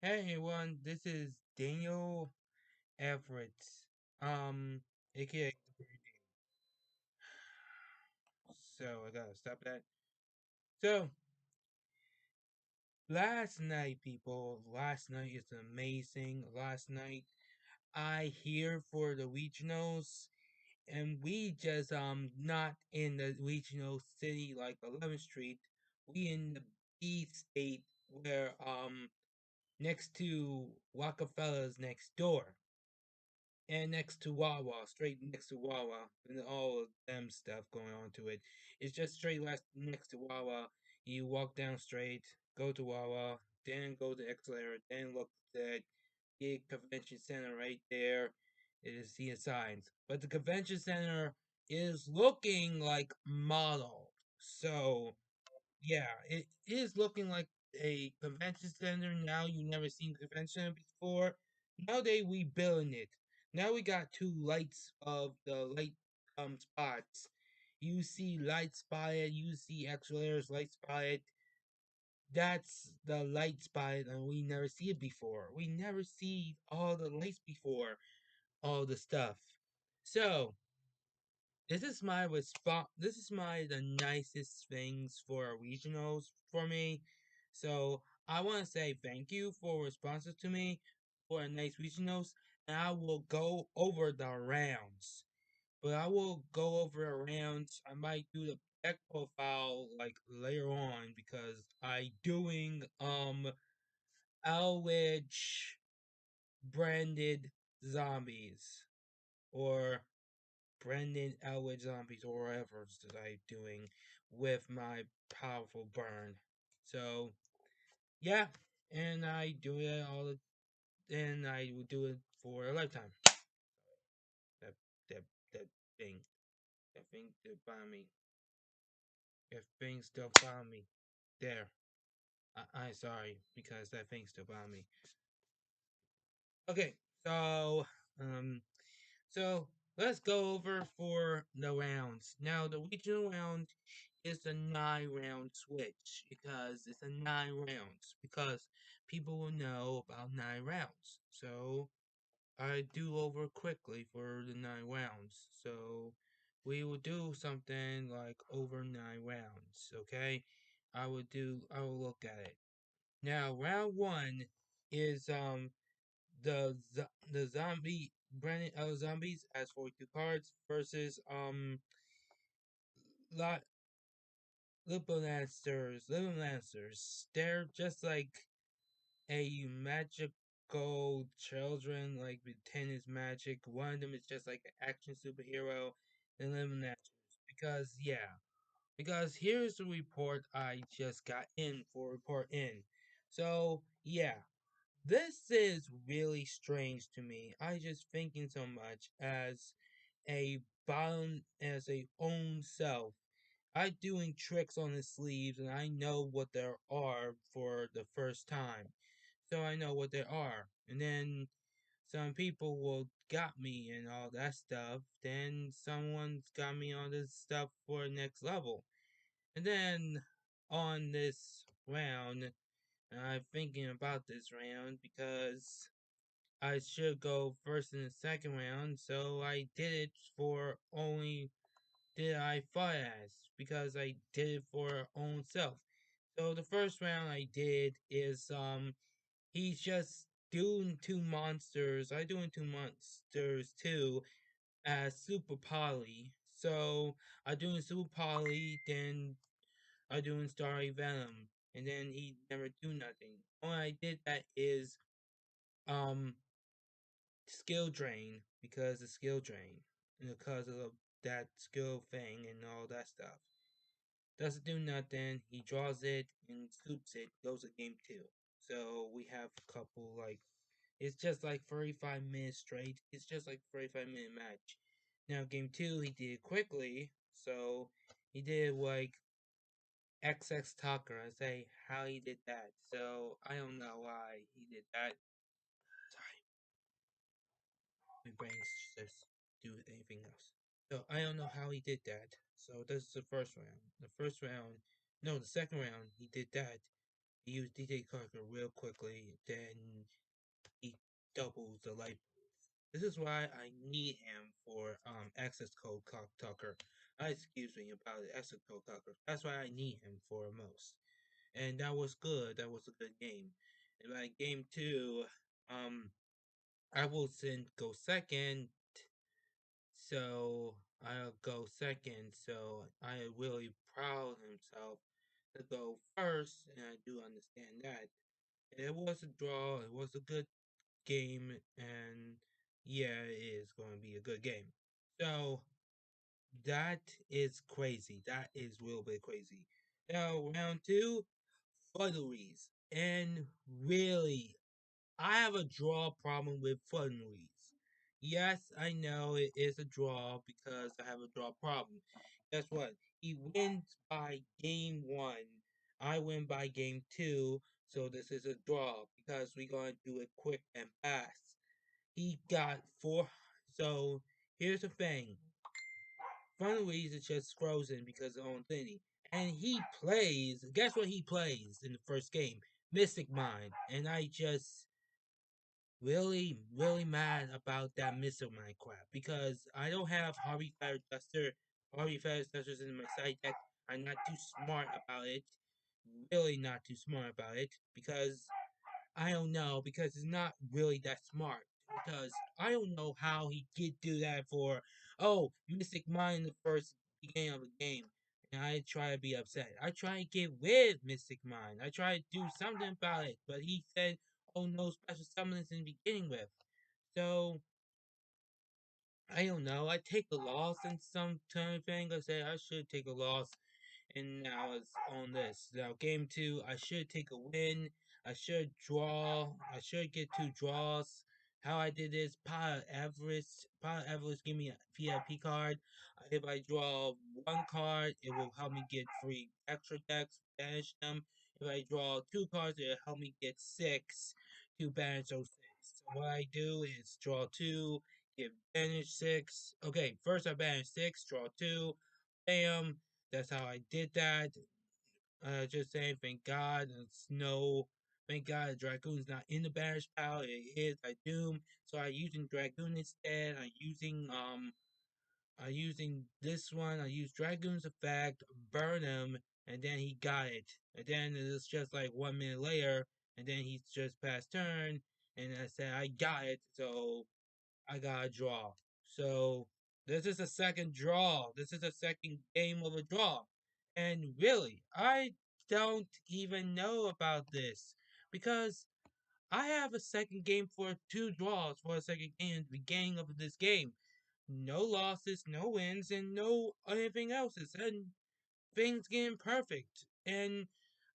Hey everyone, this is Daniel Everett, um, aka. So I gotta stop that. So last night, people, last night is amazing. Last night I here for the regionals, and we just not in the regional city like 11th Street. We in the B state where next to Rockefeller's next door. And next to Wawa, straight next to Wawa, and all of them stuff going on to it. It's just straight left next to Wawa. You walk down straight, go to Wawa, then go to Accelerator, then look at the big convention center right there. It is the signs, but the convention center is looking like model. So yeah, it is looking like a convention center now. You never seen convention center before. Now they rebuilding it. Now we got two lights of the light spots. You see light spotted. You see actual airs light spotted. That's the light spot, and we never see it before. We never see all the lights before. All the stuff. So this is my response. This is my the nicest things for regionals for me. So I want to say thank you for responses to me for a nice regionals, and I will go over the rounds. But I will go over the rounds. I might do the deck profile like later on because I doing Elwich branded zombies or Brendan Elwood Zombies or whatever that I'm doing with my powerful burn. So yeah, and I do it all and I will do it for a lifetime. That that that thing. That thing that found me. That thing still found me. There. I'm sorry because that thing still found me. Okay, so um So let's go over for the rounds. Now the regional round is a 9 round switch because it's a 9 rounds because people will know about 9 rounds. So I do over quickly for the 9 rounds. So we will do something like over 9 rounds. Okay, I will look at it. Now round one is the zombie Brandon L zombies has 42 cards versus lot Little Lancers. They're just like a magical children, like with tennis magic. One of them is just like an action superhero, and Little Lancers. Because here's the report I just got in for report in. So yeah, this is really strange to me. I just thinking so much a as a own self. I doing tricks on the sleeves and I know what there are for the first time. So I know what there are. And then some people will got me and all that stuff. Then someone's got me on this stuff for next level. And then on this round, I'm thinking about this round because I should go first in the second round, so I did it for only did I fought as because I did it for own self. So the first round I did is he's just doing two monsters. I doing two monsters too as Super Poly. So I doing Super Poly, then I doing Starry Venom, and then he never do nothing. All I did that is um skill drain because the skill drain and because of that skill thing and all that stuff. Doesn't do nothing. He draws it and scoops it. Goes to game two. So we have a couple like it's just like 35 minutes straight. It's just like 35 minute match. Now game two he did it quickly. So he did like XX Talker. I say how he did that. So I don't know why he did that. Sorry, my brain's just do anything else. So I don't know how he did that. So this is the first round. The second round he did that. He used DJ Tucker real quickly, then he doubles the life. This is why I need him for access code Tucker. Excuse me about the access code Tucker. That's why I need him for most. And that was good. That was a good game. And by game two, um, I will send go second. So I'll go second. So I am really proud of himself to go first, and I do understand that. It was a draw. It was a good game, and yeah, it is going to be a good game. So that is crazy. That is real bit crazy. Now round two, fuddleries, and really, I have a draw problem with fuddleries. Yes, I know it is a draw because I have a draw problem. Guess what? He wins by game one. I win by game two. So this is a draw because we're going to do it quick and fast. He got four. So here's the thing. Funnelweeds is just frozen because of own thingy. And he plays. Guess what he plays in the first game? Mystic Mind. And I just really mad about that Mystic Mind crap because I don't have Harvey Fire Duster. Harvey Fire Duster's in my side deck. I'm not too smart about it. Really not too smart about it because I don't know because it's not really that smart. Because I don't know how he could do that for Mystic Mind in the first beginning of the game. And I try to be upset. I try to get with Mystic Mind. I try to do something about it. But he said, oh no special summons in the beginning with. So I don't know. I take a loss in some kind of thing. I say I should take a loss and now it's on this. Now game two, I should take a win. I should draw. I should get two draws. How I did this, Pilot Everest give me a VIP card. If I draw one card, it will help me get free extra decks, banish them. If I draw two cards, it'll help me get six to banish those six. So what I do is draw two, get banish six. Okay, first I banish six, draw two, bam, that's how I did that. Just saying, thank God, Snow. Thank God, the Dragoon's not in the Banish pile. It is I Doom, so I'm using Dragoon instead. I'm using this one. I use Dragoon's effect, burn him, and then he got it. And then it's just like 1 minute later, and then he's just past turn, and I said I got it. So I got a draw. So this is a second draw. This is a second game of a draw. And really, I don't even know about this because I have a second game for two draws for a second game at the beginning of this game. No losses, no wins, and no anything else. And things getting perfect. And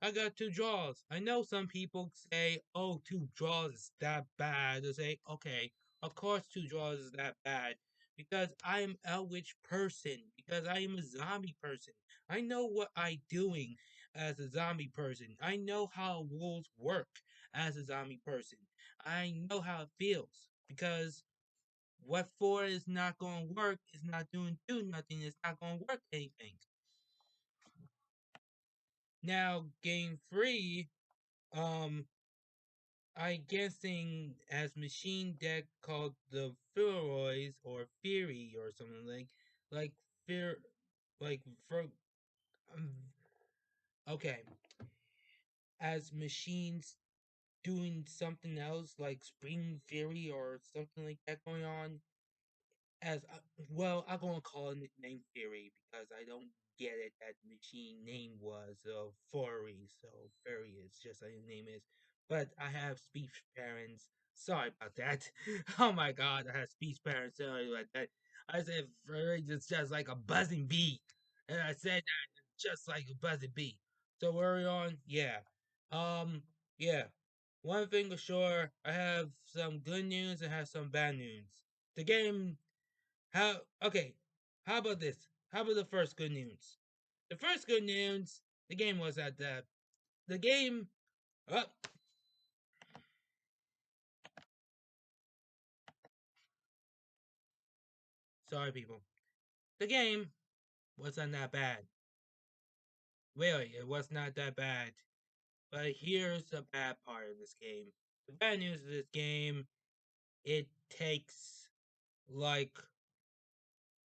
I got two draws. I know some people say, oh, two draws is that bad. They say, okay, of course two draws is that bad. Because I am a witch person. Because I am a zombie person. I know what I doing as a zombie person. I know how rules work as a zombie person. I know how it feels. Because what for is not going to work is not do nothing. It's not going to work anything. Now, game three, um, I guessing as machine deck called the Feroids or Fury or something like fear, like for um, okay, as machines doing something else like Spring Fury or something like that going on, as well, I'm gonna call it nickname Fury because I don't get it. That machine name was Fury, so Fury is just like the name is. But I have speech parents. Sorry about that. Oh my god, I have speech parents. Sorry about that. I said Fury is just like a buzzing bee, and I said that just like a buzzing bee. So worry on, yeah, yeah. One thing for sure, I have some good news and have some bad news. The game how okay? How about this? How about the first good news? The first good news, the game was at the game. Oh, sorry, people. The game wasn't that bad. Really, it was not that bad. But here's the bad part of this game. The bad news of this game, it takes like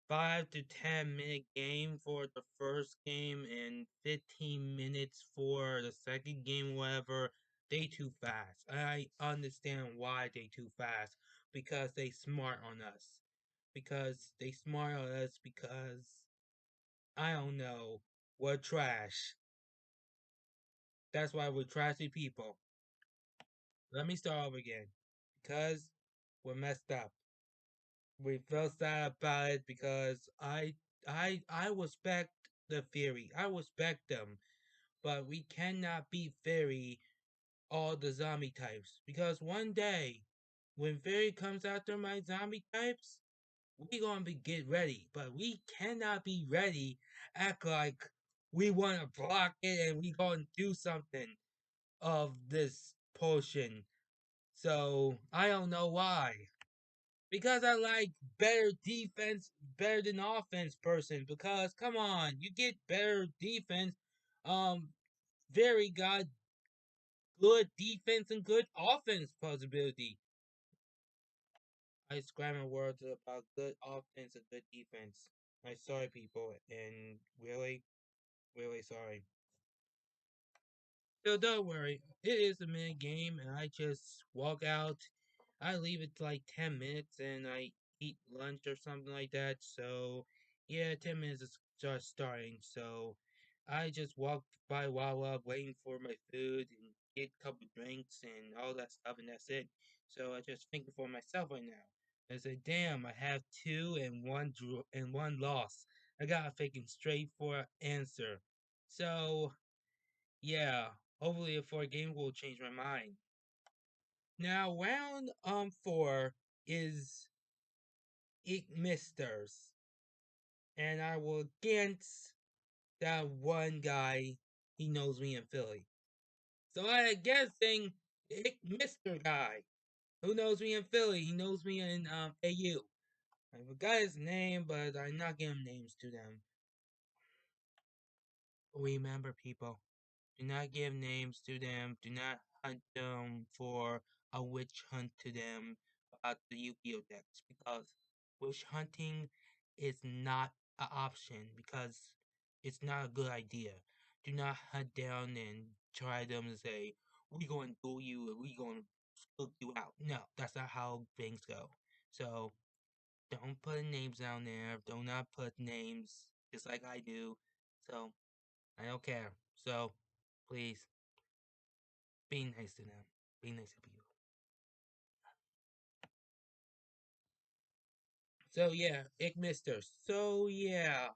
5 to 10 minute game for the first game and 15 minutes for the second game, whatever. They too fast. I understand why they too fast. Because they smart on us. Because they smart on us because I don't know. We're trash. That's why we're trashy people. Let me start over again. Because we're messed up. We felt sad about it because I respect the theory. I respect them, but we cannot be fairy all the zombie types because one day when fairy comes after my zombie types, we gonna be get ready, but we cannot be ready. Act like we want to block it and we gonna do something of this potion. So I don't know why. Because I like better defense better than offense person. Because come on, you get better defense. Um, very got good defense and good offense possibility. I scramble words about good offense and good defense. I'm sorry, people, and really, really sorry. So don't worry, it is a minute game, and I just walk out. I leave it like 10 minutes, and I eat lunch or something like that. So yeah, 10 minutes is just starting. So I just walk by Wawa, waiting for my food and get a couple drinks and all that stuff, and that's it. So I just thinking for myself right now. I said, damn, I have two and one loss. I got thinking straight for an answer. So yeah, hopefully a four game will change my mind. Now round 4 is it misters. And I will against that one guy he knows me in Philly. So I guessing it Mister guy who knows me in Philly. He knows me in AU. I forgot his name, but I'm not giving names to them. Remember, people, do not give names to them. Do not hunt them for a witch hunt to them about the Yu-Gi-Oh decks because witch hunting is not an option because it's not a good idea. Do not hunt down and try them and say, we going to do you and we going to spook you out. No, that's not how things go. So don't put names down there. Do not put names just like I do. So I don't care. So please be nice to them. Be nice to people. So yeah, it misters. So yeah,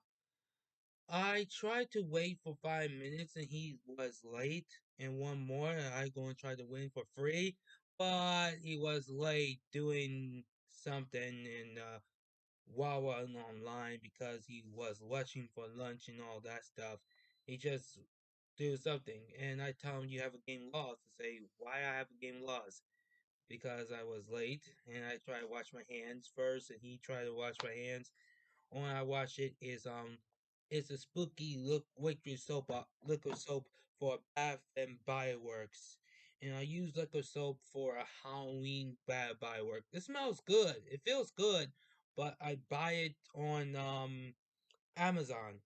I tried to wait for 5 minutes and he was late. And one more, and I going to try to win for free, but he was late doing something in Wawa and online because he was watching for lunch and all that stuff. He just do something, and I tell him you have a game lost. To say why I have a game lost because I was late and I tried to wash my hands first and he tried to wash my hands. When I wash it is it's a spooky look liquid soap for Bath and Body Works. And I use liquid soap for a Halloween Bath Body Works. It smells good. It feels good, but I buy it on Amazon.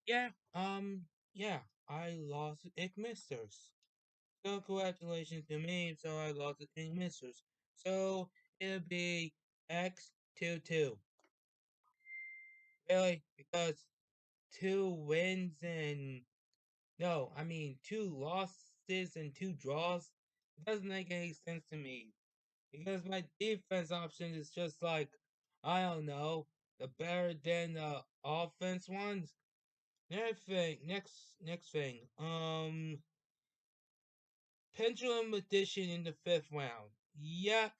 Yeah, yeah, I lost it misters. So congratulations to me, so I lost it in misters. So it'll be X 2-2. Really? Because two wins and no, I mean two losses and two draws. It doesn't make any sense to me. Because my defense option is just like I don't know, the better than the offense ones. Next thing. Pendulum Edition in the fifth round. Yep,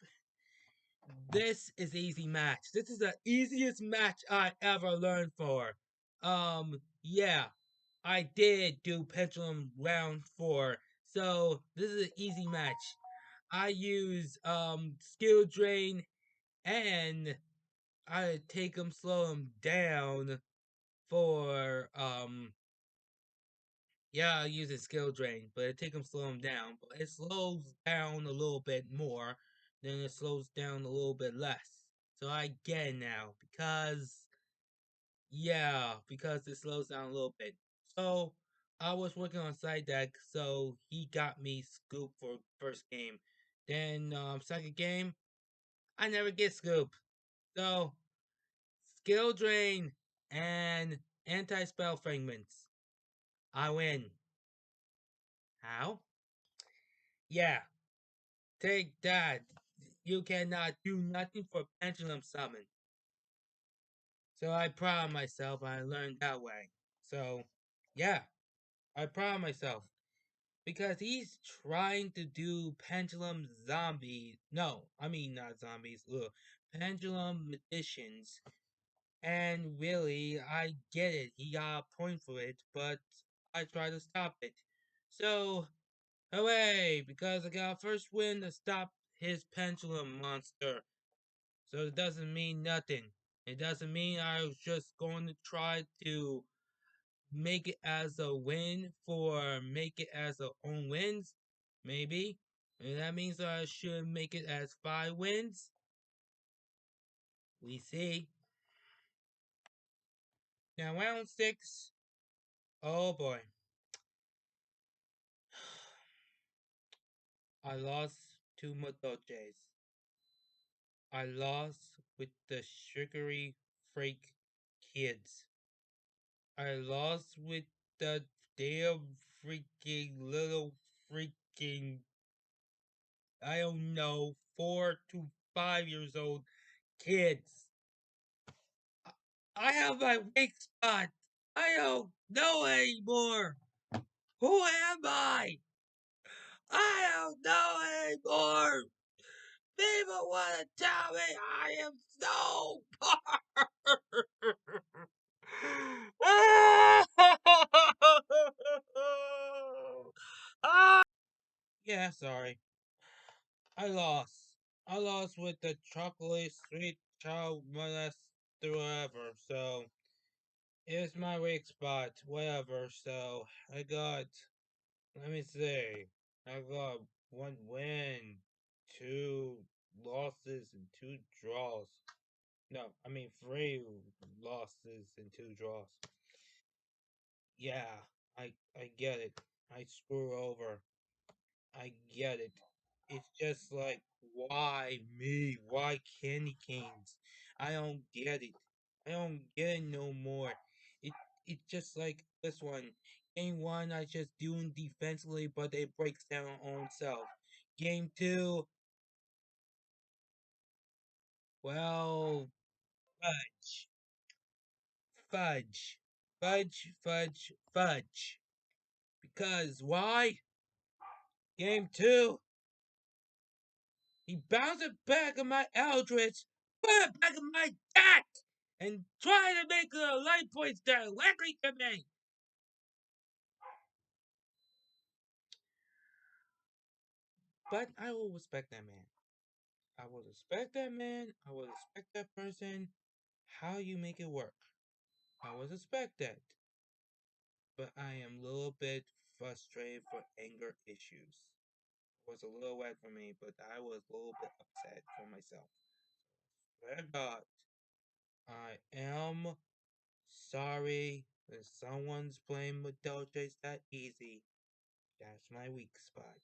this is easy match. This is the easiest match I ever learned for. Yeah, I did do pendulum round 4. So this is an easy match. I use skill drain, and I take him, slow him down for yeah, I use a skill drain, but it take him, slow him down. But it slows down a little bit more, then it slows down a little bit less. So I get it now because yeah, because it slows down a little bit. So I was working on side deck, so he got me scoop for first game. Then second game, I never get scoop. So skill drain and anti spell fragments. I win. How? Yeah, take that. You cannot do nothing for pendulum summon. So I proud of myself. I learned that way. So yeah, I proud of myself. Because he's trying to do pendulum zombies. No, I mean not zombies. Ugh. Pendulum magicians. And really, I get it. He got a point for it, but I try to stop it. So, hooray! Because I got a first win to stop his pendulum monster. So it doesn't mean nothing. It doesn't mean I was just going to try to make it as a win for make it as a own wins, maybe. And that means I should make it as 5 wins. We see. Now round 6. Oh boy. I lost to Motoches. I lost with the sugary freak kids. I lost with the damn freaking little freaking, I don't know, 4 to 5 years old kids. I have my weak spot. I don't know anymore. Who am I? I don't know anymore. People want to tell me I am so poor. Ah! Yeah, sorry. I lost. I lost with the chocolate sweet child molester whatever. So it's my weak spot, whatever. So I got, let me see, I got 1 win, 2 losses, and 2 draws. No, I mean 3 losses and 2 draws. Yeah, I get it. I screw over. I get it. It's just like, why me? Why candy canes? I don't get it. I don't get it no more. It it's just like this one. Game 1, I just doing defensively, but it breaks down on self. Game 2, well, fudge, fudge, fudge, fudge, fudge. Because why? Game 2, he bounced it back at my Eldritch, put it back in my deck, and try to make the light points directly to me. But I will respect that man. I will respect that man. I will respect that person. How you make it work. I will respect that. But I am a little bit frustrated for anger issues. It was a little wet for me, but I was a little bit upset for myself. Swear to God, I am sorry when someone's playing with Dolce's that easy. That's my weak spot.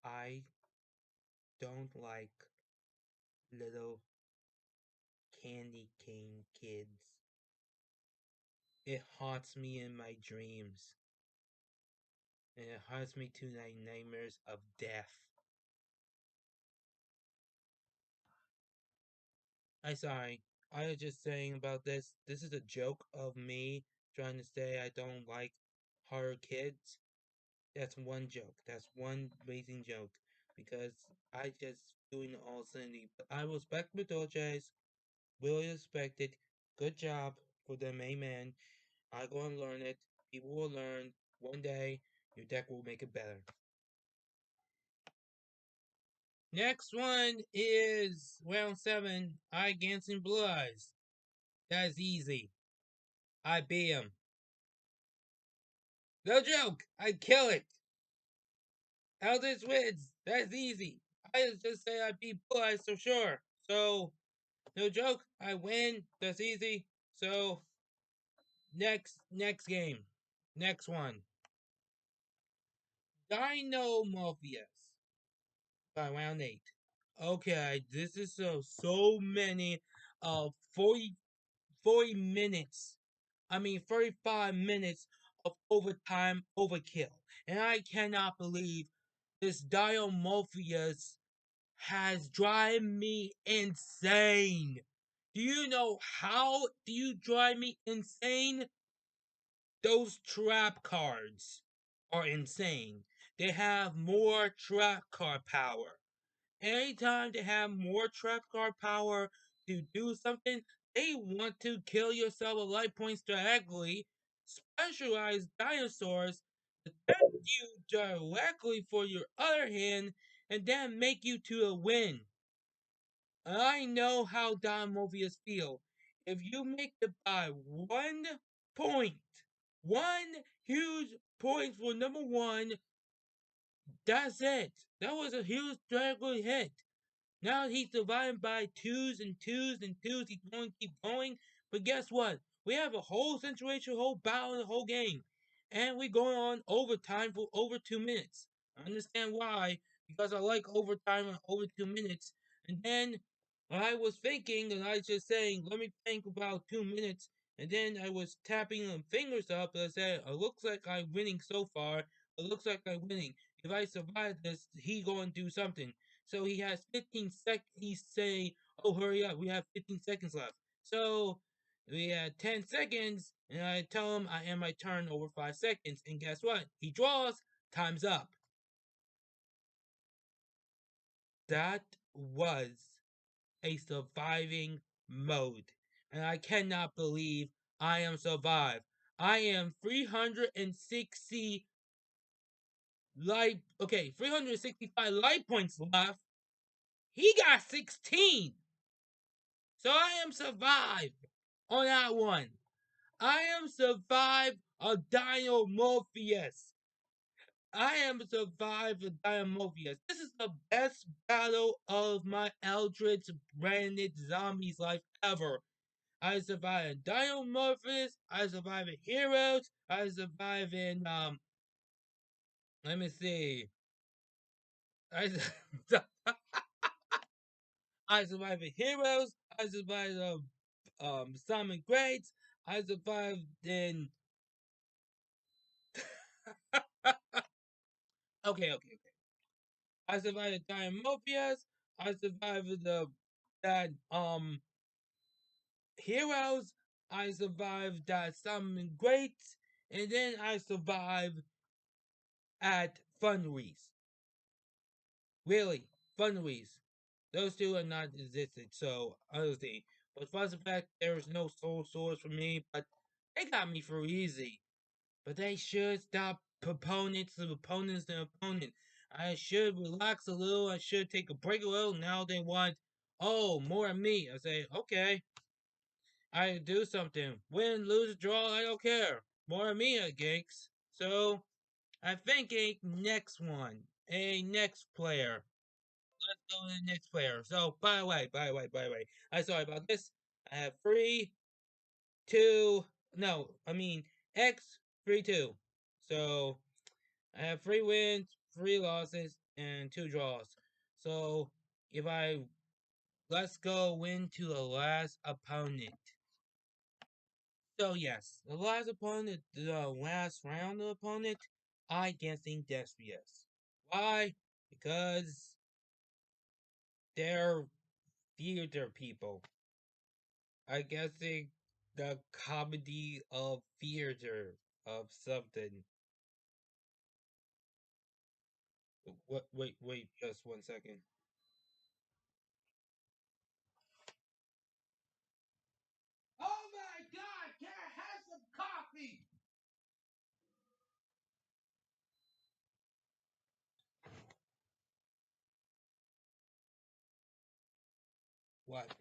I don't like little candy cane kids. It haunts me in my dreams. And it haunts me to my nightmares of death. I'm sorry. I was just saying about this. This is a joke of me trying to say I don't like horror kids. That's one joke. That's one amazing joke. Because I just doing all sanity. But I respect Madolce's. Will respect it. Good job. for them. Amen. I go and learn it. People will learn. One day, your deck will make it better. Next one is round 7. I Gansing Blue Eyes. That's easy. I beat him. No joke. I kill it. Eldritch wins. That's easy. I just say I beat Blue Eyes for sure. So, no joke. I win. That's easy. So, next game. Next one. Dino Morpheus by round 8. Okay, this is so many 40 minutes. I mean 35 minutes of overtime overkill. And I cannot believe this Dino Morpheus has driven me insane. Do you know how do you drive me insane? Those trap cards are insane. They have more trap card power. Anytime they have more trap card power to do something, they want to kill yourself with life points directly. Specialized dinosaurs attack you directly for your other hand and then make you to a win. I know how Don Mobius feel. If you make it by 1 point, one huge point for number 1, that's it. That was a huge dragon hit. Now he's surviving by twos and twos and twos. He's going to keep going. But guess what? We have a whole situation, whole battle, the whole game. And we're going on overtime for over 2 minutes. I understand why. Because I like overtime and over 2 minutes. And then I was thinking, and I was just saying, let me think about 2 minutes. And then I was tapping the fingers up and I said, it looks like I'm winning so far. It looks like I'm winning. If I survive this, he going to do something. So he has 15 seconds. He say, "Oh, hurry up! We have 15 seconds left." So we had 10 seconds, and I tell him I end my turn over 5 seconds. And guess what? He draws. Time's up. That was a surviving mode, and I cannot believe I am survived. I am 360 life. Okay, 365 life points left. He got 16. So I am survived on that one. I am survived a Dino Morpheus. I am survived a Dino Morpheus. This is the best battle of my Eldritch branded zombies life ever. I survived in Dino Morpheus. I survived in Heroes. I survived in let me see. I I survived in Heroes. I survived Simon Greats. I survived in okay. I survived the Dimorpheus. I survived the that Heroes. I survived that Summon Greats, and then I survived at Funries. Really, Funries. Those two are not existed, so honestly. But for the fact there is no soul source for me, but they got me for easy. But they should stop proponents of opponents and opponent. I should relax a little. I should take a break a little. Now they want, oh, more of me. I say, okay, I do something. Win, lose, draw, I don't care. More of me, I geeks. So I'm thinking next one, a next player. Let's go to the next player. So by the way, I'm sorry about this. I have 2. No, I mean X 3-2. So I have 3 wins, 3 losses, and 2 draws. So if I let's go win to the last opponent. So yes, the last opponent, the last round of opponent, I guessing Destrius. Why? Because they're theater people. I guessing the comedy of theater of something. What? Wait, just 1 second. Oh my God! What?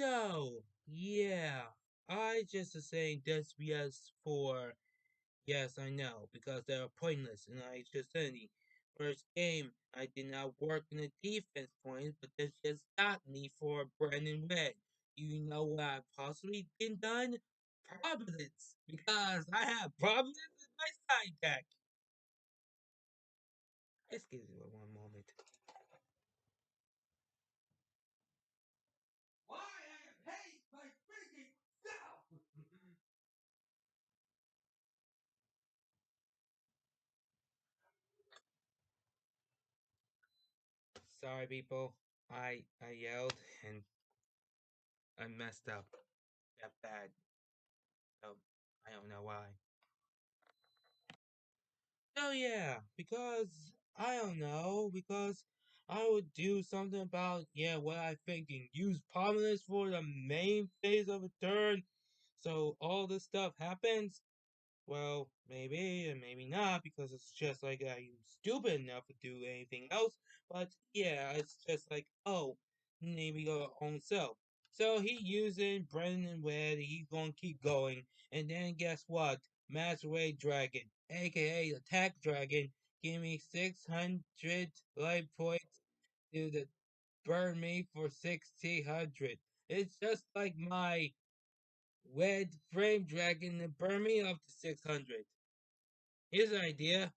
So, yeah, I just was saying this BS for, yes, I know, because they are pointless, and I just said it. First game, I did not work in the defense points, but this just got me for Brandon Red. You know what I possibly been done? Providence, because I have Providence in my side deck. Excuse me one moment. Why I hate my freaking self! Sorry, people. I yelled and I messed up that bad. So I don't know why. So yeah, because I don't know, because I would do something about what I thinking. Use prominence for the main phase of a turn, so all this stuff happens. Well, maybe and maybe not, because it's just like I'm stupid enough to do anything else. But yeah, it's just like, oh, maybe go own self. So he using Brendan Wed, he's gonna keep going, and then guess what? Master Raid Dragon, aka Attack Dragon, give me 600 life points to the burn me for 1600. It's just like my Red Frame Dragon to burn me up to 600. Here's an idea.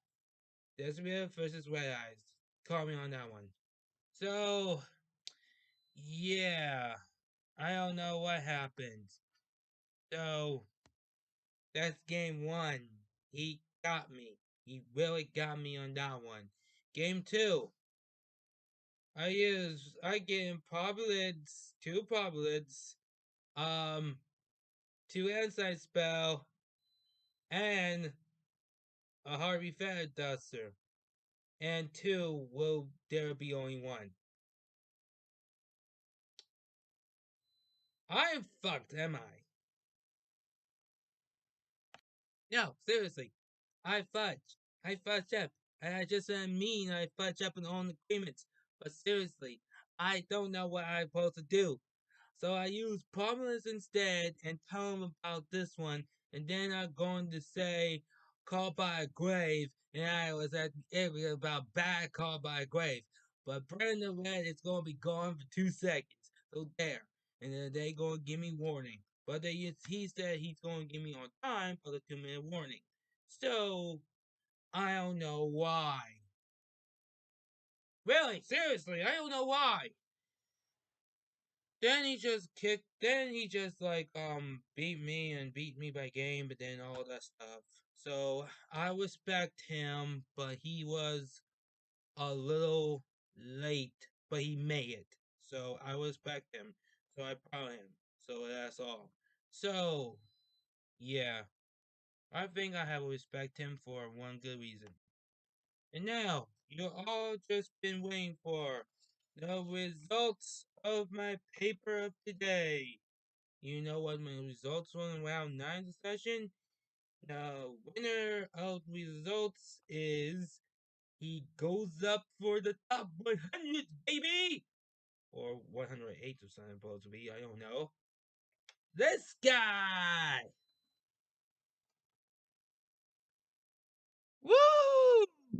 Desmia versus Red Eyes. Call me on that one. So, yeah. I don't know what happened. So, that's game one. He got me. He really got me on that one. Game two. I get in Providence, two Providence, um, two Insight Spell, and a Harvey Fat Duster. And two, will there be only one? I'm fucked, am I? No, seriously. I fudge. I fudge up. And I just didn't mean I fudge up on all agreements. But seriously, I don't know what I'm supposed to do. So I use prominence instead and tell him about this one. And then I'm going to say call by a grave. And I was at the area about bad call by a grave. But Brandon Red is going to be gone for 2 seconds. So there. And then they going to give me warning. But he said he's going to give me on time for the 2 minute warning. So I don't know why. Really, seriously, I don't know why. Then he just like beat me by game, but then all that stuff. So I respect him, but he was a little late, but he made it. So I respect him. So I proud him. So that's all. So yeah, I think I have to respect him for one good reason. And now, you all just been waiting for the results of my paper of today. You know what my results were in round 9 session? The winner of results is he goes up for the top 100, baby! Or 108 or something supposed to be, I don't know. This guy! Woo!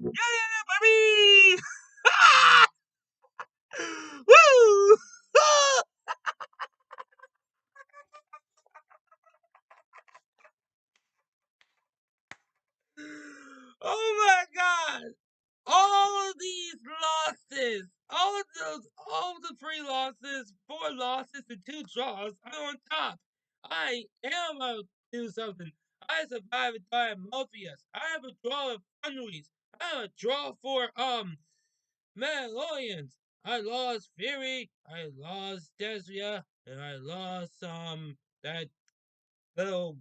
Yeah, baby! Woo! Oh my god! All of these losses, all of the 3 losses, 4 losses, and 2 draws are on top. I am going to do something. I survived and died Morpheus. I have a draw of Henry's. I have a draw for Mandalorians. I lost Fury. I lost Desria, and I lost that little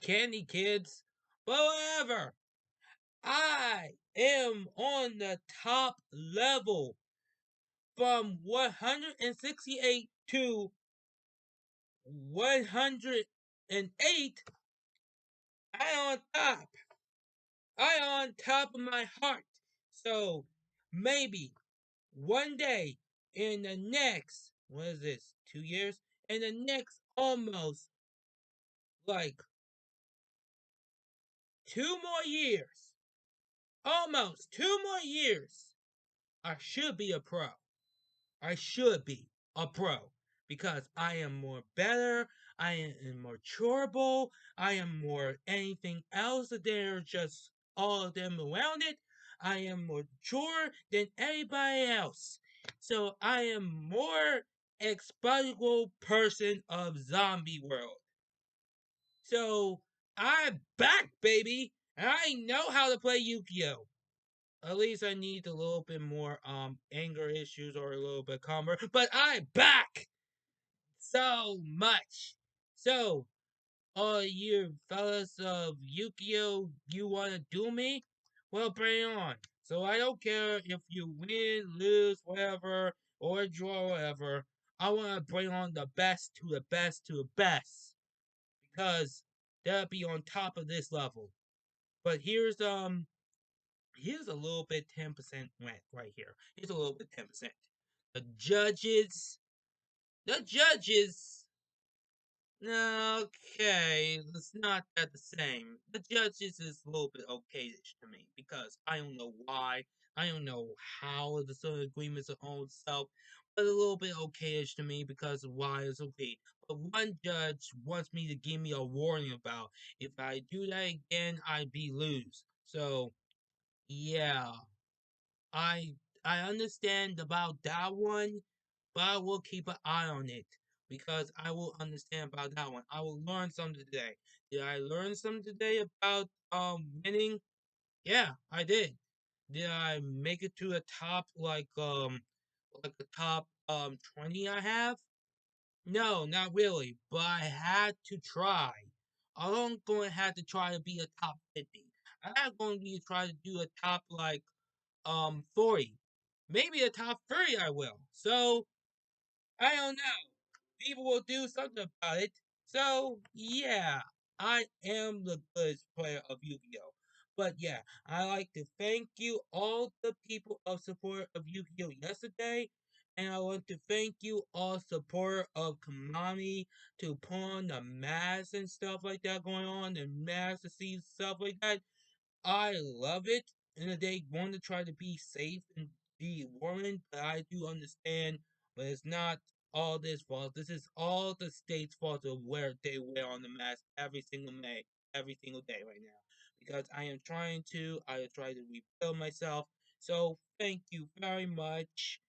candy kids. But whatever. I am on the top level from 168 to 108. I on top. I on top of my heart. So maybe one day in the next, what is this, 2 years? In the next almost like 2 more years, almost 2 more years, I should be a pro. I should be a pro because I am more better, I am more maturable, I am more anything else that they're just all of them around it. I am more mature than everybody else. So I am more exploitable person of zombie world. So I'm back, baby, and I know how to play Yu-Gi-Oh! At least I need a little bit more anger issues or a little bit calmer. But I'm back so much. So, all you fellas of Yukio, you wanna do me? Well, bring it on. So I don't care if you win, lose, whatever, or draw, whatever. I wanna bring on the best to the best to the best because they'll be on top of this level. But here's a little bit 10% rent right here. Here's a little bit 10%. The judges, the judges. Okay, it's not that the same. The judges is a little bit okayish to me because I don't know why. I don't know how the sort of agreements are on itself, but a little bit okayish to me because of why it's okay. But one judge wants me to give me a warning about if I do that again, I'd be lose. So yeah, I I understand about that one, but I will keep an eye on it because I will understand about that one. I will learn something today. Did I learn something today about winning? Yeah, I did. Did I make it to the top like the top 20 I have? No, not really, but I had to try. I'm going to have to try to be a top 50. I'm going to be try to do a top like 40. Maybe a top 30 I will. So I don't know. People will do something about it. So yeah, I am the good player of Yu-Gi-Oh! But yeah, I like to thank you all the people of support of Yu-Gi-Oh! Yesterday. And I want to thank you all support of Konami to put on the masks and stuff like that going on, the masks to see stuff like that. I love it, and they want to try to be safe and be warming, but I do understand, but it's not all this fault. This is all the state's fault of where they wear on the mask every single day right now. Because I am trying to rebuild myself. So thank you very much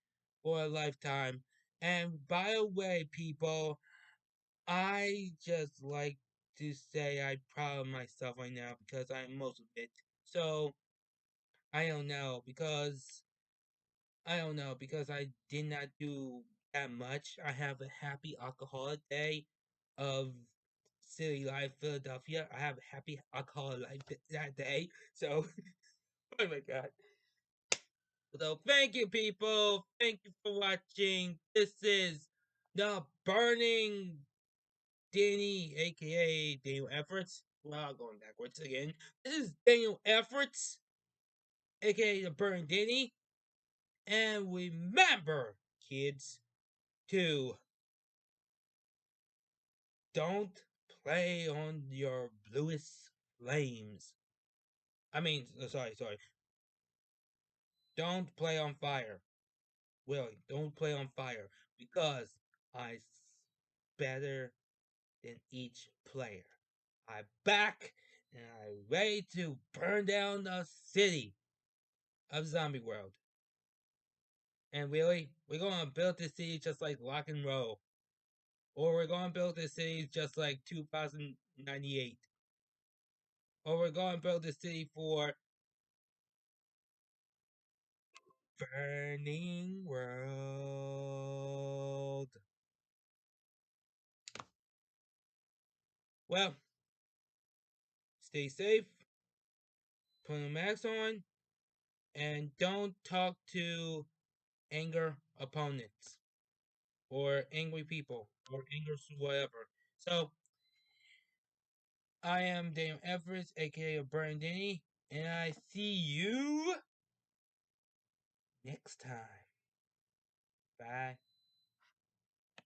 for a lifetime. And by the way, people, I just like to say I'm proud of myself right now because I'm most of it. So I don't know because I did not do that much. I have a happy alcoholic day of City Life, Philadelphia. I have a happy alcoholic life that day. So oh my god. So thank you people. Thank you for watching. This is the Burning Danny, aka Daniel Efforts. Well, going backwards again. This is Daniel Efforts, aka the Burning Danny. And remember, kids, to don't play on your bluest flames. I mean, sorry. Don't play on fire. Really, don't play on fire because I better than each player. I'm back and I'm ready to burn down the city of Zombie World. And really, we're gonna build this city just like rock and roll. Or we're gonna build this city just like 2098. Or we're gonna build this city for Burning World. Well, stay safe, put a mask on, and don't talk to anger opponents or angry people or angry whatever. So I am Daniel Everest, aka Burn Denny, and I see you next time. Bye.